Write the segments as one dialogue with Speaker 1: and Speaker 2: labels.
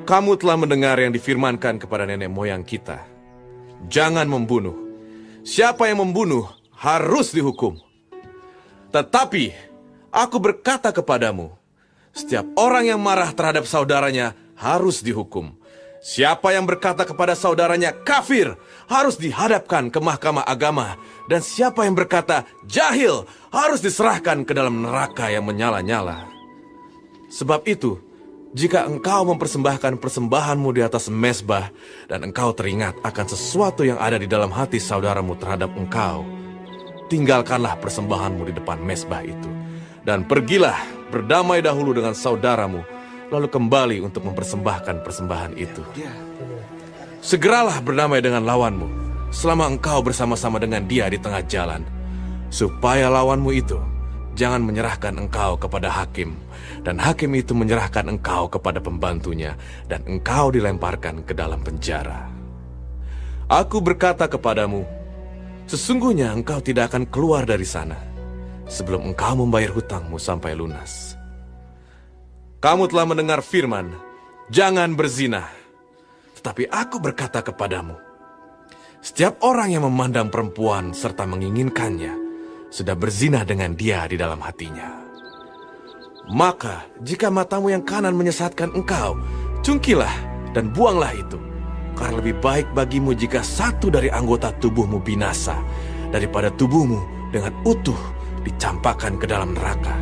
Speaker 1: Kamu telah mendengar yang difirmankan kepada nenek moyang kita. Jangan membunuh. Siapa yang membunuh harus dihukum. Tetapi aku berkata kepadamu, setiap orang yang marah terhadap saudaranya harus dihukum. Siapa yang berkata kepada saudaranya kafir harus dihadapkan ke mahkamah agama. Dan siapa yang berkata jahil harus diserahkan ke dalam neraka yang menyala-nyala. Sebab itu, jika engkau mempersembahkan persembahanmu di atas mezbah dan engkau teringat akan sesuatu yang ada di dalam hati saudaramu terhadap engkau, tinggalkanlah persembahanmu di depan mezbah itu. Dan pergilah berdamai dahulu dengan saudaramu, lalu kembali untuk mempersembahkan persembahan itu. Segeralah berdamai dengan lawanmu, selama engkau bersama-sama dengan dia di tengah jalan, supaya lawanmu itu jangan menyerahkan engkau kepada hakim, dan hakim itu menyerahkan engkau kepada pembantunya, dan engkau dilemparkan ke dalam penjara. Aku berkata kepadamu, sesungguhnya engkau tidak akan keluar dari sana sebelum engkau membayar hutangmu sampai lunas. Kamu telah mendengar firman, jangan berzina. Tetapi aku berkata kepadamu, setiap orang yang memandang perempuan serta menginginkannya sudah berzina dengan dia di dalam hatinya. Maka jika matamu yang kanan menyesatkan engkau, cungkilah dan buanglah itu. Karena lebih baik bagimu jika satu dari anggota tubuhmu binasa, daripada tubuhmu dengan utuh dicampakkan ke dalam neraka.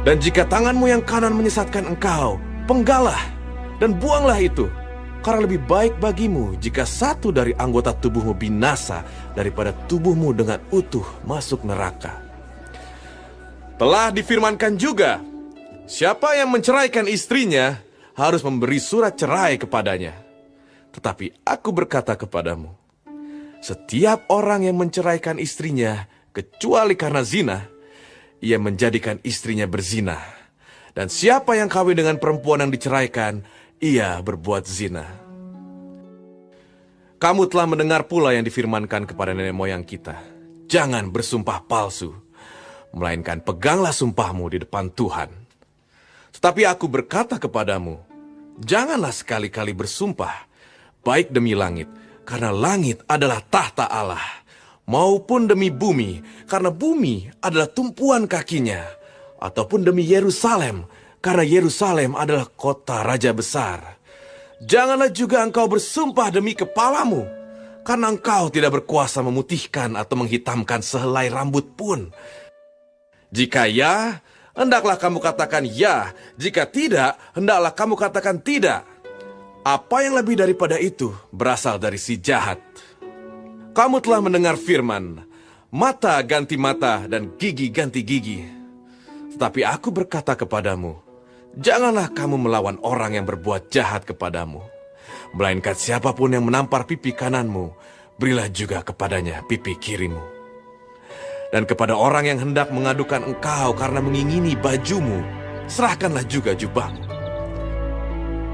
Speaker 1: Dan jika tanganmu yang kanan menyesatkan engkau, penggalah dan buanglah itu. Karena lebih baik bagimu jika satu dari anggota tubuhmu binasa daripada tubuhmu dengan utuh masuk neraka. Telah difirmankan juga, siapa yang menceraikan istrinya harus memberi surat cerai kepadanya. Tetapi aku berkata kepadamu, setiap orang yang menceraikan istrinya kecuali karena zina, ia menjadikan istrinya berzina. Dan siapa yang kawin dengan perempuan yang diceraikan, ia berbuat zina. Kamu telah mendengar pula yang difirmankan kepada nenek moyang kita, jangan bersumpah palsu, melainkan peganglah sumpahmu di depan Tuhan. Tetapi aku berkata kepadamu, janganlah sekali-kali bersumpah, baik demi langit, karena langit adalah tahta Allah, maupun demi bumi, karena bumi adalah tumpuan kakinya, ataupun demi Yerusalem, karena Yerusalem adalah kota raja besar. Janganlah juga engkau bersumpah demi kepalamu, karena engkau tidak berkuasa memutihkan atau menghitamkan sehelai rambut pun. Jika ya, hendaklah kamu katakan ya. Jika tidak, hendaklah kamu katakan tidak. Apa yang lebih daripada itu berasal dari si jahat. Kamu telah mendengar firman, mata ganti mata dan gigi ganti gigi. Tetapi aku berkata kepadamu, janganlah kamu melawan orang yang berbuat jahat kepadamu. Melainkan siapapun yang menampar pipi kananmu, berilah juga kepadanya pipi kirimu. Dan kepada orang yang hendak mengadukan engkau karena mengingini bajumu, serahkanlah juga jubahmu.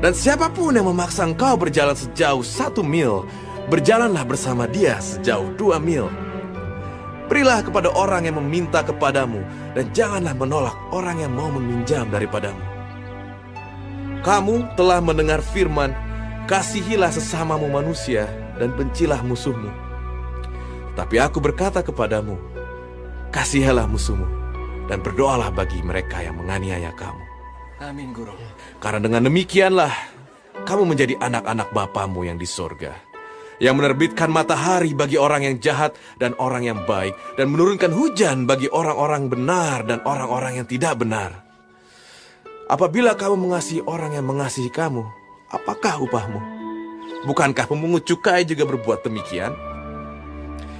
Speaker 1: Dan siapapun yang memaksa engkau berjalan sejauh 1 mil, berjalanlah bersama dia sejauh 2 mil. Berilah kepada orang yang meminta kepadamu, dan janganlah menolak orang yang mau meminjam daripadamu. Kamu telah mendengar firman, kasihilah sesamamu manusia dan bencilah musuhmu. Tapi aku berkata kepadamu, kasihilah musuhmu dan berdoalah bagi mereka yang menganiaya kamu.
Speaker 2: Amin, Guru.
Speaker 1: Karena dengan demikianlah kamu menjadi anak-anak Bapamu yang di sorga, yang menerbitkan matahari bagi orang yang jahat dan orang yang baik, dan menurunkan hujan bagi orang-orang benar dan orang-orang yang tidak benar. Apabila kamu mengasihi orang yang mengasihi kamu, apakah upahmu? Bukankah pemungut cukai juga berbuat demikian?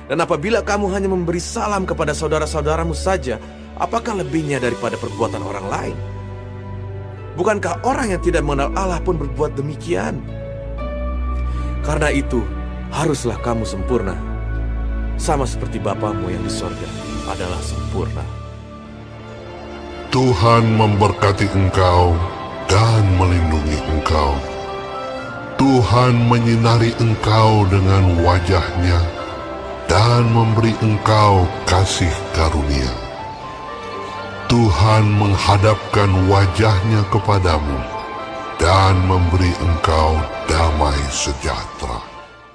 Speaker 1: Dan apabila kamu hanya memberi salam kepada saudara-saudaramu saja, apakah lebihnya daripada perbuatan orang lain? Bukankah orang yang tidak mengenal Allah pun berbuat demikian? Karena itu, haruslah kamu sempurna, sama seperti Bapamu yang di sorga adalah sempurna.
Speaker 3: Tuhan memberkati engkau dan melindungi engkau. Tuhan menyinari engkau dengan wajah-Nya dan memberi engkau kasih karunia. Tuhan menghadapkan wajahnya kepadamu dan memberi engkau damai sejahtera.